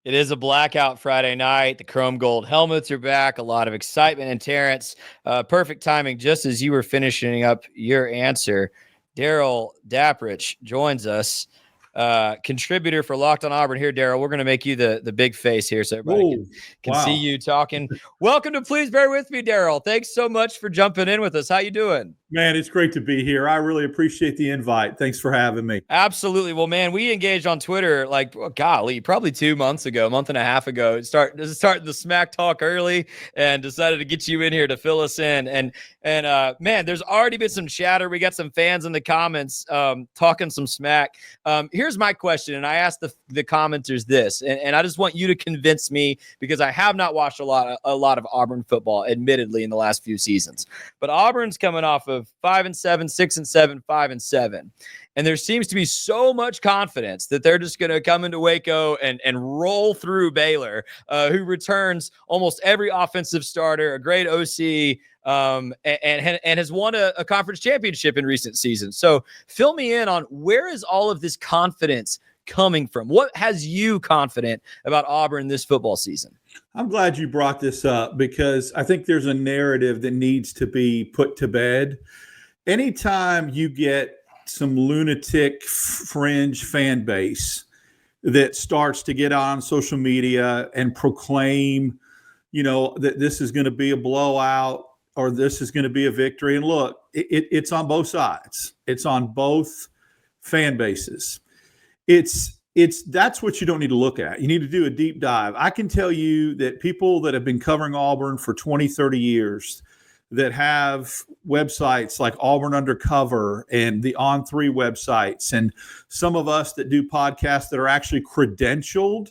It is a blackout Friday night. The chrome gold helmets are back. A lot of excitement. And Terrance, perfect timing. Just as you were finishing up your answer, Darrell Dapprich joins us, contributor for Locked on Auburn. Here, Darrell, we're going to make you the big face here so everybody can see you talking. Welcome to Please Bear With Me, Darrell. Thanks so much for jumping in with us. How you doing? Man, it's great to be here. I really appreciate the invite. Thanks for having me. Absolutely. Well, man, we engaged on Twitter probably 2 months ago, month and a half ago. Started the smack talk early and decided to get you in here to fill us in. And man, there's already been some chatter. We got some fans in the comments talking some smack. Here's my question, and I asked the commenters this, and I just want you to convince me because I have not watched a lot of Auburn football, admittedly, in the last few seasons. But Auburn's coming off of 5-7, 6-7, 5-7. And there seems to be so much confidence that they're just going to come into Waco and roll through Baylor, who returns almost every offensive starter, a great OC, and has won a conference championship in recent seasons. So fill me in on where is all of this confidence coming from? What has you confident about Auburn this football season? I'm glad you brought this up because I think there's a narrative that needs to be put to bed. Anytime you get some lunatic fringe fan base that starts to get on social media and proclaim, that this is going to be a blowout or this is going to be a victory. And look, it's on both sides. It's on both fan bases. That's what you don't need to look at. You need to do a deep dive. I can tell you that people that have been covering Auburn for 20, 30 years that have websites like Auburn Undercover and the On3 websites, and some of us that do podcasts that are actually credentialed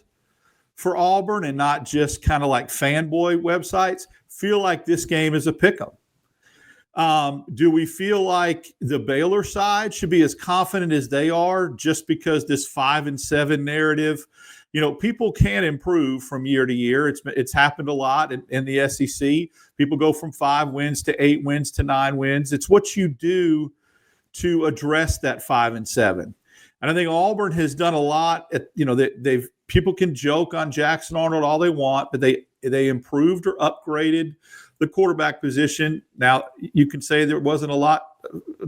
for Auburn and not just kind of like fanboy websites, feel like this game is a pick'em. Do we feel like the Baylor side should be as confident as they are just because this 5-7 narrative? People can improve from year to year. It's happened a lot in the SEC. People go from 5 wins to 8 wins to 9 wins. It's what you do to address that 5-7. And I think Auburn has done a lot. People can joke on Jackson Arnold all they want, but they improved or upgraded the quarterback position. Now, you can say there wasn't a lot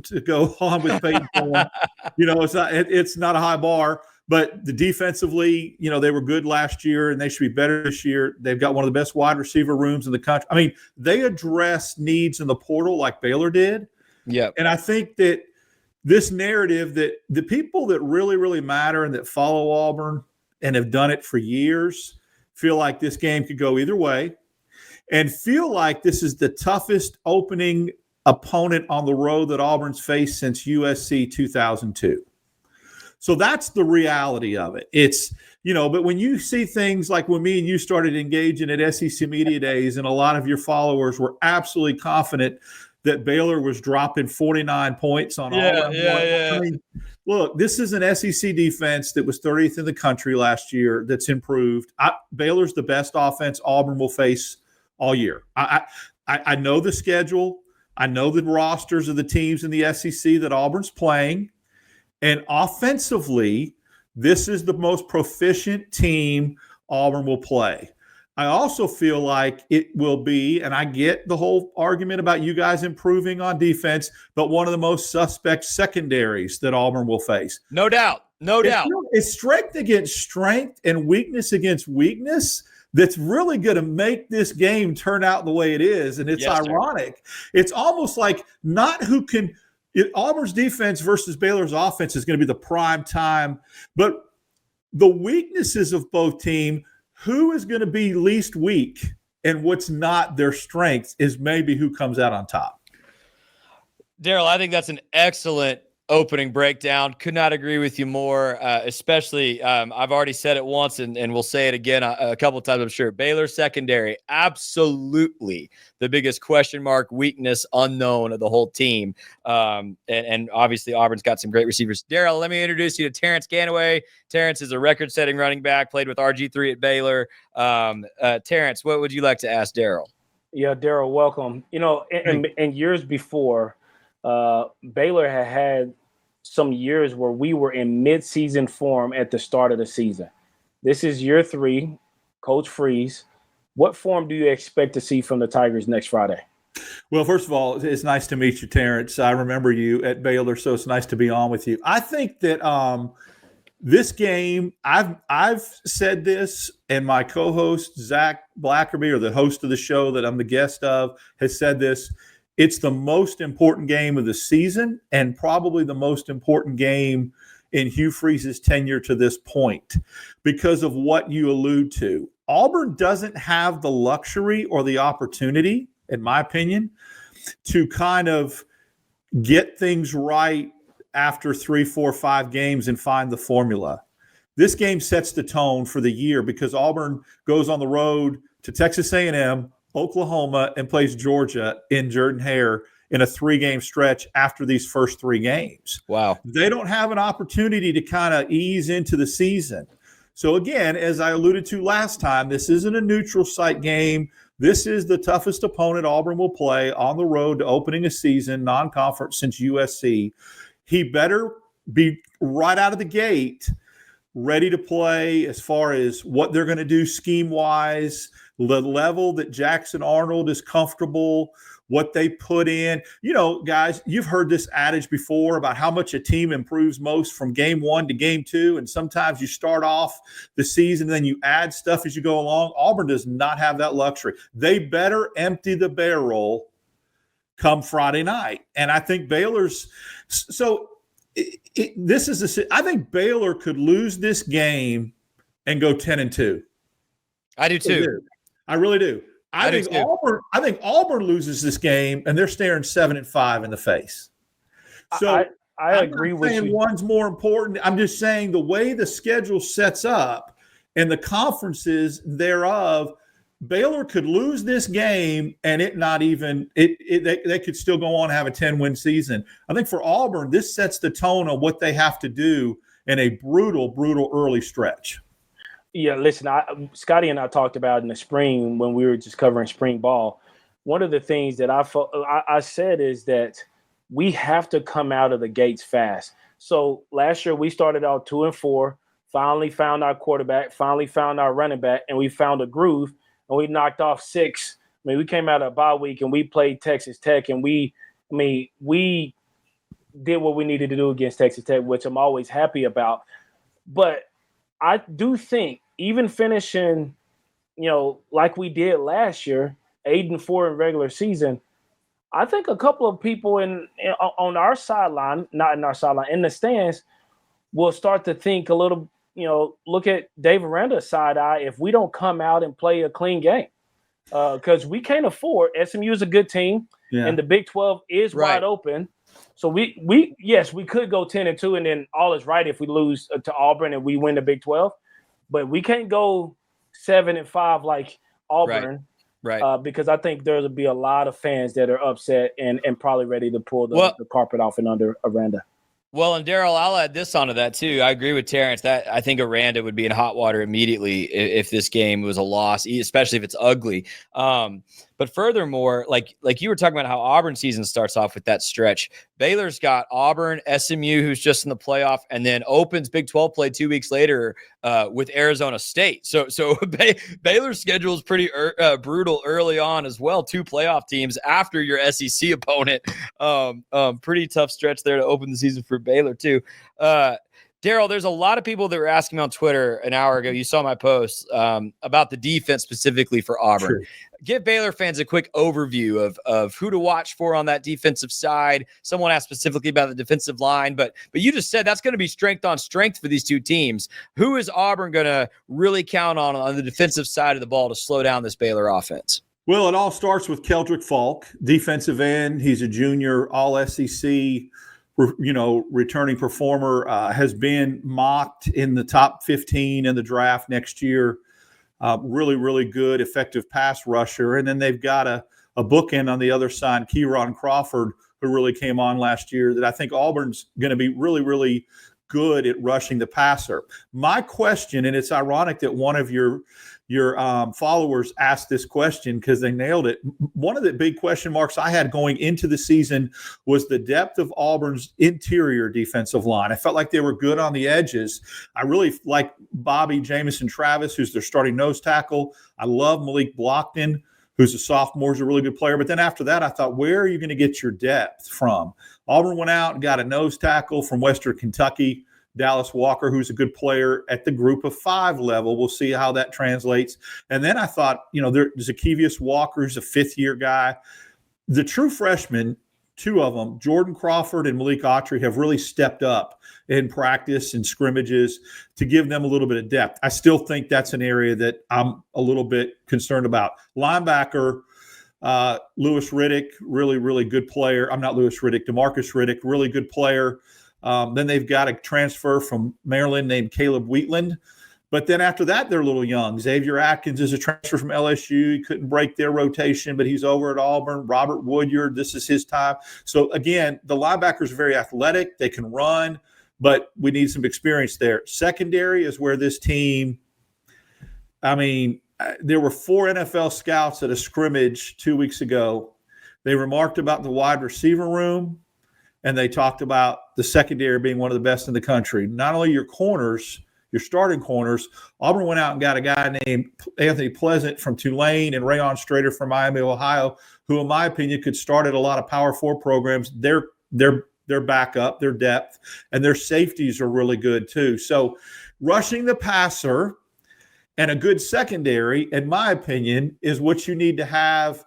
to go on with Peyton Thorne. It's not a high bar. But the defensively, they were good last year, and they should be better this year. They've got one of the best wide receiver rooms in the country. I mean, they address needs in the portal like Baylor did. Yeah. And I think that this narrative that the people that really, really matter and that follow Auburn and have done it for years feel like this game could go either way and feel like this is the toughest opening opponent on the road that Auburn's faced since USC 2002. So that's the reality of it. But when you see things like when me and you started engaging at SEC Media Days and a lot of your followers were absolutely confident that Baylor was dropping 49 points on Auburn. Yeah. I mean, look, this is an SEC defense that was 30th in the country last year that's improved. Baylor's the best offense Auburn will face all year. I know the schedule. I know the rosters of the teams in the SEC that Auburn's playing. And offensively, this is the most proficient team Auburn will play. I also feel like it will be, and I get the whole argument about you guys improving on defense, but one of the most suspect secondaries that Auburn will face. No doubt. It's strength against strength and weakness against weakness that's really going to make this game turn out the way it is. And it's ironic. Sir. It's almost like not who can – Auburn's defense versus Baylor's offense is going to be the prime time. But the weaknesses of both teams, who is going to be least weak and what's not their strength is maybe who comes out on top. Darrell, I think that's an excellent opening breakdown. Could not agree with you more, especially I've already said it once and we'll say it again a couple of times, I'm sure. Baylor secondary, absolutely the biggest question mark, weakness, unknown of the whole team. And obviously Auburn's got some great receivers. Darrell, let me introduce you to Terrance Ganaway. Terrance is a record-setting running back, played with RG3 at Baylor. Terrance, what would you like to ask Darrell? Yeah, Darrell, welcome. In years before, Baylor had some years where we were in mid-season form at the start of the season. This is year 3, Coach Freeze. What form do you expect to see from the Tigers next Friday? Well, first of all, it's nice to meet you, Terrance. I remember you at Baylor, so it's nice to be on with you. I think that this game, I've said this, and my co-host Zach Blackerby, or the host of the show that I'm the guest of, has said this. It's the most important game of the season, and probably the most important game in Hugh Freeze's tenure to this point, because of what you allude to. Auburn doesn't have the luxury or the opportunity, in my opinion, to kind of get things right after 3, 4, 5 games and find the formula. This game sets the tone for the year, because Auburn goes on the road to Texas A&M, Oklahoma, and plays Georgia in Jordan-Hare in a 3-game stretch after these first 3 games. Wow. They don't have an opportunity to kind of ease into the season. So again, as I alluded to last time, this isn't a neutral site game. This is the toughest opponent Auburn will play on the road to opening a season, non-conference, since USC. He better be right out of the gate ready to play as far as what they're going to do scheme-wise, the level that Jackson Arnold is comfortable, what they put in. You know, guys, you've heard this adage before about how much a team improves most from game 1 to game 2, and sometimes you start off the season and then you add stuff as you go along. Auburn does not have that luxury. They better empty the barrel come Friday night. And I think Baylor's – so this is – I think Baylor could lose this game and go 10-2. I do too. I really do. I think Auburn loses this game and they're staring 7-5 in the face. So I agree with you. I'm not saying one's more important. I'm just saying the way the schedule sets up and the conferences thereof, Baylor could lose this game and it not even they could still go on and have a 10-win season. I think for Auburn, this sets the tone on what they have to do in a brutal early stretch. Yeah, listen, Scotty and I talked about in the spring when we were just covering spring ball. One of the things that I said is that we have to come out of the gates fast. So last year we started out 2-4, finally found our quarterback, finally found our running back, and we found a groove, and we knocked off 6. I mean, we came out of a bye week and we played Texas Tech, and we did what we needed to do against Texas Tech, which I'm always happy about. But I do think even finishing, like we did last year, 8-4 in regular season, I think a couple of people on our sideline, not in our sideline, in the stands, will start to think a little, look at Dave Aranda's side eye if we don't come out and play a clean game. Because we can't afford – SMU is a good team, and the Big 12 is wide open. So we could go 10-2, and then all is right if we lose to Auburn and we win the Big 12. But we can't go 7-5 like Auburn, right? Because I think there'll be a lot of fans that are upset and probably ready to pull the carpet off and under Aranda. Well, and Darrell, I'll add this onto that too. I agree with Terrance that I think Aranda would be in hot water immediately if this game was a loss, especially if it's ugly. But furthermore, like you were talking about how Auburn season starts off with that stretch. Baylor's got Auburn, SMU, who's just in the playoff, and then opens Big 12 play 2 weeks later with Arizona State. So Baylor's schedule is pretty brutal early on as well. 2 playoff teams after your SEC opponent. Pretty tough stretch there to open the season for Baylor too. Darrell, there's a lot of people that were asking me on Twitter an hour ago. You saw my post about the defense specifically for Auburn. Sure. Give Baylor fans a quick overview of who to watch for on that defensive side. Someone asked specifically about the defensive line, but you just said that's going to be strength on strength for these two teams. Who is Auburn going to really count on the defensive side of the ball to slow down this Baylor offense? Well, it all starts with Keldrick Falk, defensive end. He's a junior, all-SEC, returning performer, has been mocked in the top 15 in the draft next year. Really, really good, effective pass rusher. And then they've got a bookend on the other side, Kieron Crawford, who really came on last year, that I think Auburn's going to be really, really good at rushing the passer. My question, and it's ironic that one of your followers asked this question because they nailed it. One of the big question marks I had going into the season was the depth of Auburn's interior defensive line. I felt like they were good on the edges. I really like Bobby Jamison Travis, who's their starting nose tackle. I love Malik Blockton, who's a sophomore, is a really good player. But then after that, I thought, where are you going to get your depth from? Auburn went out and got a nose tackle from Western Kentucky, Dallas Walker, who's a good player at the group of 5 level. We'll see how that translates. And then I thought, there's Zakevious Walker, who's a 5th-year guy. The true freshmen, 2 of them, Jordan Crawford and Malik Autry, have really stepped up in practice and scrimmages to give them a little bit of depth. I still think that's an area that I'm a little bit concerned about. Linebacker, Lewis Riddick, really, really good player. I'm not Lewis Riddick, DeMarcus Riddick, really good player. Then they've got a transfer from Maryland named Caleb Wheatland. But then after that, they're a little young. Xavier Atkins is a transfer from LSU. He couldn't break their rotation, but he's over at Auburn. Robert Woodyard, this is his time. So, again, the linebackers are very athletic. They can run, but we need some experience there. Secondary is where this team – there were 4 NFL scouts at a scrimmage 2 weeks ago. They remarked about the wide receiver room, and they talked about the secondary being one of the best in the country. Not only your corners – your starting corners. Auburn went out and got a guy named Anthony Pleasant from Tulane and Rayon Strader from Miami, Ohio, who, in my opinion, could start at a lot of Power 4 programs. Their backup, their depth, and their safeties are really good too. So rushing the passer and a good secondary, in my opinion, is what you need to have.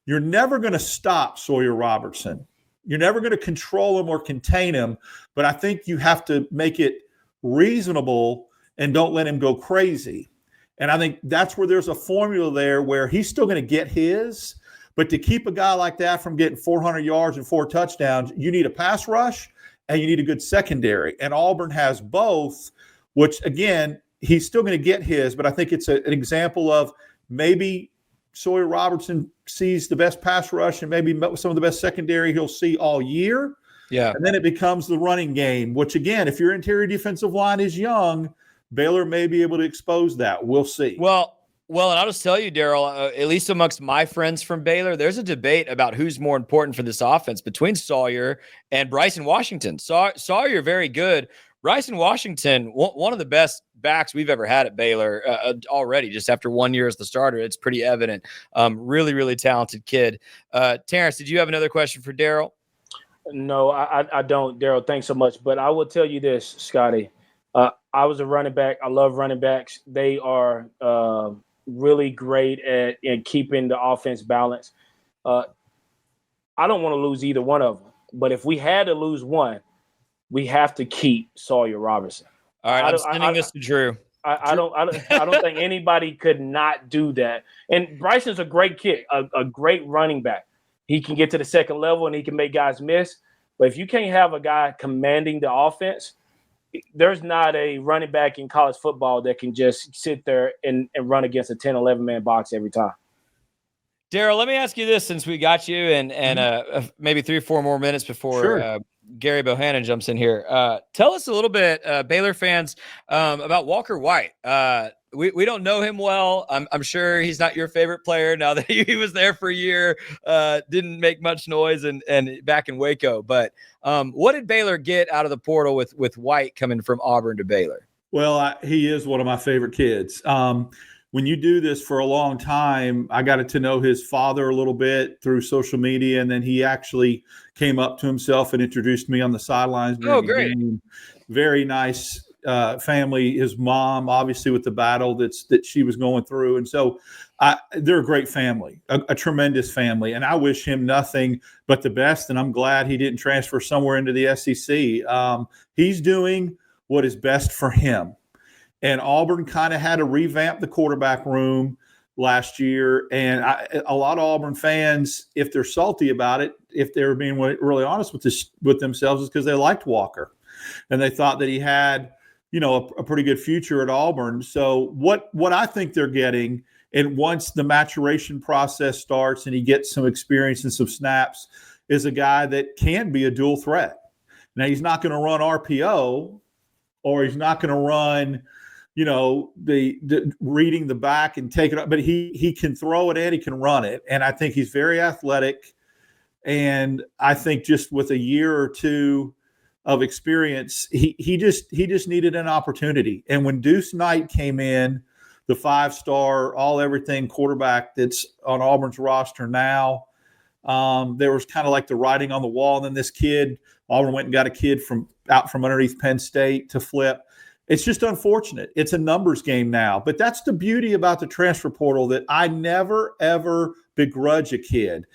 You're never going to stop Sawyer Robertson. You're never going to control him or contain him, but I think you have to make it reasonable and don't let him go crazy. And I think that's where there's a formula there where he's still going to get his, but to keep a guy like that from getting 400 yards and 4 touchdowns, you need a pass rush and you need a good secondary. And Auburn has both, which, again, he's still going to get his, but I think it's an example of maybe Sawyer Robertson sees the best pass rush and maybe some of the best secondary he'll see all year. Yeah. And then it becomes the running game, which, again, if your interior defensive line is young, Baylor may be able to expose that. We'll see. Well, and I'll just tell you, Darrell, at least amongst my friends from Baylor, there's a debate about who's more important for this offense between Sawyer and Bryson Washington. Sawyer, very good. Bryson Washington, one of the best backs we've ever had at Baylor already, just after 1 year as the starter. It's pretty evident. Really, really talented kid. Terrance, did you have another question for Darrell? No, I don't, Darrell. Thanks so much. But I will tell you this, Scotty. I was a running back. I love running backs. They are really great at keeping the offense balanced. I don't want to lose either one of them. But if we had to lose one, we have to keep Sawyer Robertson. All right, I'm sending this to Drew. I don't think anybody could not do that. And Bryson's a great kid, a great running back. He can get to the second level and he can make guys miss. But if you can't have a guy commanding the offense, there's not a running back in college football that can just sit there and run against a 10, 11-man box every time. Darrell, let me ask you this since we got you and maybe 3 or 4 more minutes before Gary Bohannon jumps in here. Tell us a little bit, Baylor fans, about Walker White. We don't know him well. I'm sure he's not your favorite player now that he was there for a year, didn't make much noise and back in Waco. But what did Baylor get out of the portal with White coming from Auburn to Baylor? Well, he is one of my favorite kids. When you do this for a long time, I got to know his father a little bit through social media, and then he actually came up to himself and introduced me on the sidelines. Oh, great. Game. Very nice family. His mom, obviously, with the battle that she was going through. And so they're a great family, a tremendous family. And I wish him nothing but the best, and I'm glad he didn't transfer somewhere into the SEC. He's doing what is best for him. And Auburn kind of had to revamp the quarterback room last year. And a lot of Auburn fans, if they're salty about it, if they're being really honest with themselves, is because they liked Walker. And they thought that he had, a pretty good future at Auburn. So what I think they're getting, and once the maturation process starts and he gets some experience and some snaps, is a guy that can be a dual threat. Now, he's not going to run RPO, or he's not going to run, the reading the back and take it up. But he can throw it and he can run it. And I think he's very athletic. And I think just with a year or two of experience, he just needed an opportunity. And when Deuce Knight came in, the 5-star all-everything quarterback that's on Auburn's roster now, there was kind of like the writing on the wall. And then this kid, Auburn went and got a kid from underneath Penn State to flip. It's just unfortunate. It's a numbers game now. But that's the beauty about the transfer portal, that I never, ever begrudge a kid.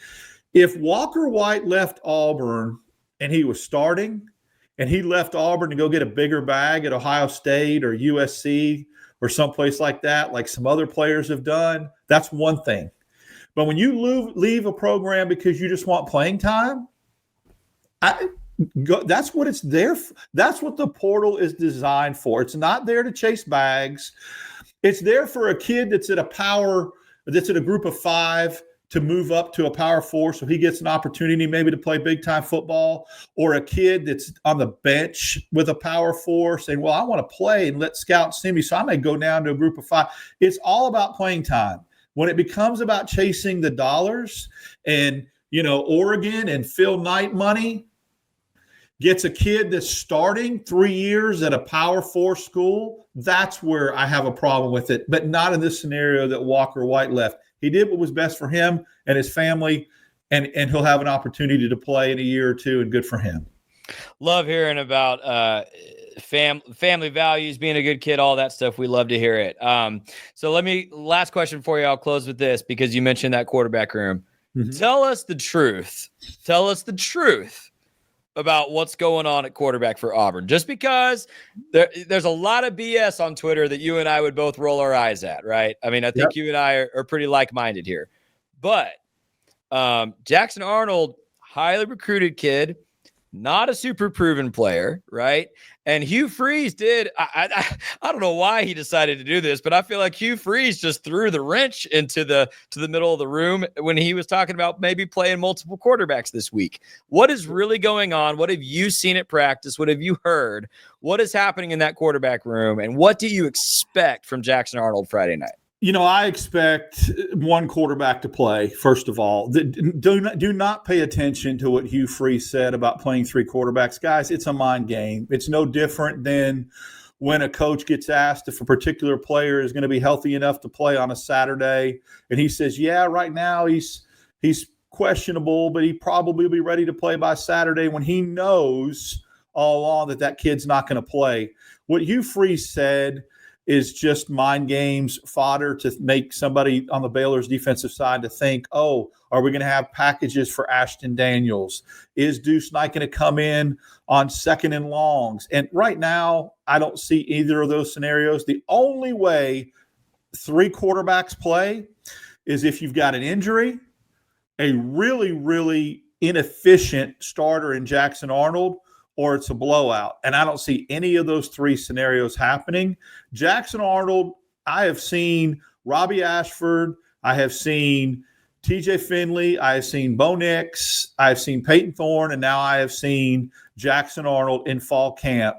If Walker White left Auburn and he was starting, and he left Auburn to go get a bigger bag at Ohio State or USC or someplace like that, like some other players have done, that's one thing. But when you leave a program because you just want playing time, that's what it's there for. That's what the portal is designed for. It's not there to chase bags. It's there for a kid that's at a group of 5 to move up to a Power 4 so he gets an opportunity maybe to play big-time football, or a kid that's on the bench with a Power 4 saying, well, I want to play and let scouts see me, so I may go down to a group of 5. It's all about playing time. When it becomes about chasing the dollars and, Oregon and Phil Knight money gets a kid that's starting 3 years at a Power 4 school, that's where I have a problem with it, but not in this scenario that Walker White left. He did what was best for him and his family, and he'll have an opportunity to play in a year or two, and good for him. Love hearing about family values, being a good kid, all that stuff. We love to hear it. So last question for you. I'll close with this because you mentioned that quarterback room. Mm-hmm. Tell us the truth. Tell us the truth about what's going on at quarterback for Auburn. Just because there's a lot of BS on Twitter that you and I would both roll our eyes at, right? I mean, I think you and I are pretty like-minded here. But Jackson Arnold, highly recruited kid, not a super proven player, right? And Hugh Freeze did. I don't know why he decided to do this, but I feel like Hugh Freeze just threw the wrench into the middle of the room when he was talking about maybe playing multiple quarterbacks this week. What is really going on? What have you seen at practice? What have you heard? What is happening in that quarterback room? And what do you expect from Jackson Arnold Friday night? I expect one quarterback to play, first of all. Do not pay attention to what Hugh Freeze said about playing 3 quarterbacks. Guys, it's a mind game. It's no different than when a coach gets asked if a particular player is going to be healthy enough to play on a Saturday, and he says, yeah, right now he's questionable, but he probably will be ready to play by Saturday, when he knows all along that kid's not going to play. What Hugh Freeze said is just mind games fodder to make somebody on the Baylor's defensive side to think, oh, are we going to have packages for Ashton Daniels? Is Deuce Knight going to come in on 2nd and longs? And right now, I don't see either of those scenarios. The only way 3 quarterbacks play is if you've got an injury, a really, really inefficient starter in Jackson Arnold, or it's a blowout. And I don't see any of those 3 scenarios happening. Jackson Arnold, I have seen Robbie Ashford, I have seen TJ Finley, I have seen Bo Nix, I have seen Peyton Thorne, and now I have seen Jackson Arnold in fall camp.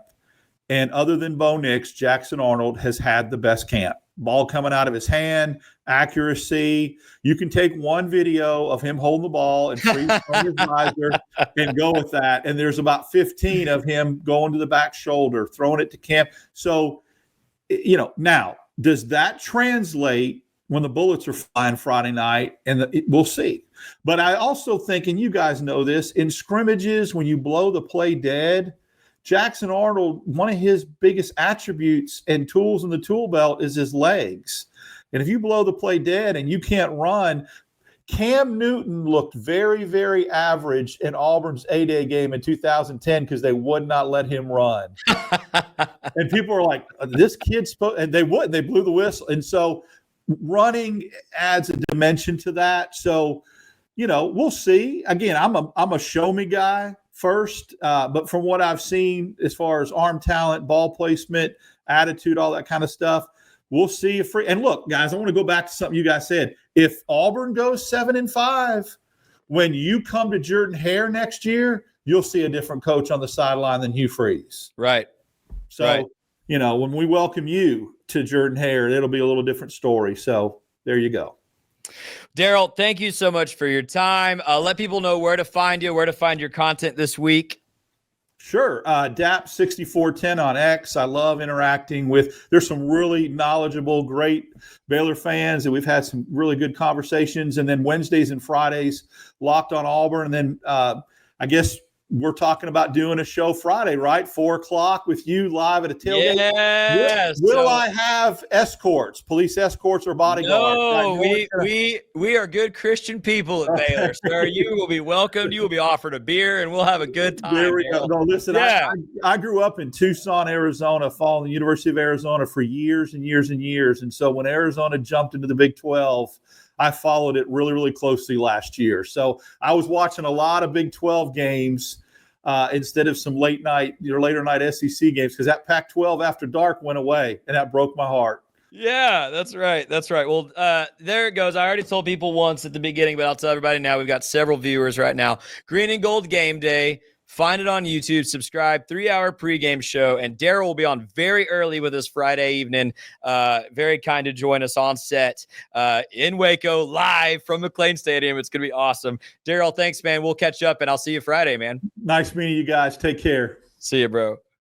And other than Bo Nix, Jackson Arnold has had the best camp. Ball coming out of his hand, accuracy. You can take one video of him holding the ball and freeze on his visor and go with that. And there's about 15 of him going to the back shoulder, throwing it to camp. So, now, does that translate when the bullets are flying Friday night? And we'll see. But I also think, and you guys know this, in scrimmages, when you blow the play dead, Jackson Arnold, one of his biggest attributes and tools in the tool belt is his legs. And if you blow the play dead and you can't run, Cam Newton looked very, very average in Auburn's A-Day game in 2010 because they would not let him run. And people are like, this kid's supposed – and they wouldn't. They blew the whistle. And so running adds a dimension to that. So, we'll see. Again, I'm a show-me guy first, but from what I've seen as far as arm talent, ball placement, attitude, all that kind of stuff, we'll see. And look, guys, I want to go back to something you guys said. If Auburn goes 7-5, when you come to Jordan-Hare next year, you'll see a different coach on the sideline than Hugh Freeze. Right. So when we welcome you to Jordan-Hare, it'll be a little different story. So there you go. Darrell, thank you so much for your time. Let people know where to find you, where to find your content this week. Sure. DAP6410 on X. I love interacting with, there's some really knowledgeable, great Baylor fans, and we've had some really good conversations. And then Wednesdays and Fridays, Locked on Auburn. And then I guess we're talking about doing a show Friday, right? 4:00 with you live at a tailgate. Yes. Will I have escorts, police escorts or bodyguards? No, we are good Christian people at Baylor, sir. You will be welcomed. You will be offered a beer, and we'll have a good time. There we go. No, listen, yeah. I grew up in Tucson, Arizona, following the University of Arizona for years and years and years. And so when Arizona jumped into the Big 12, I followed it really, really closely last year. So I was watching a lot of Big 12 games instead of some later night SEC games, because that Pac-12 after dark went away, and that broke my heart. Yeah, that's right. That's right. Well, there it goes. I already told people once at the beginning, but I'll tell everybody now. We've got several viewers right now. Green and Gold Game Day. Find it on YouTube. Subscribe. 3-hour pregame show. And Darrell will be on very early with us Friday evening. Very kind to join us on set in Waco, live from McLean Stadium. It's going to be awesome. Darrell, thanks, man. We'll catch up, and I'll see you Friday, man. Nice meeting you guys. Take care. See you, bro.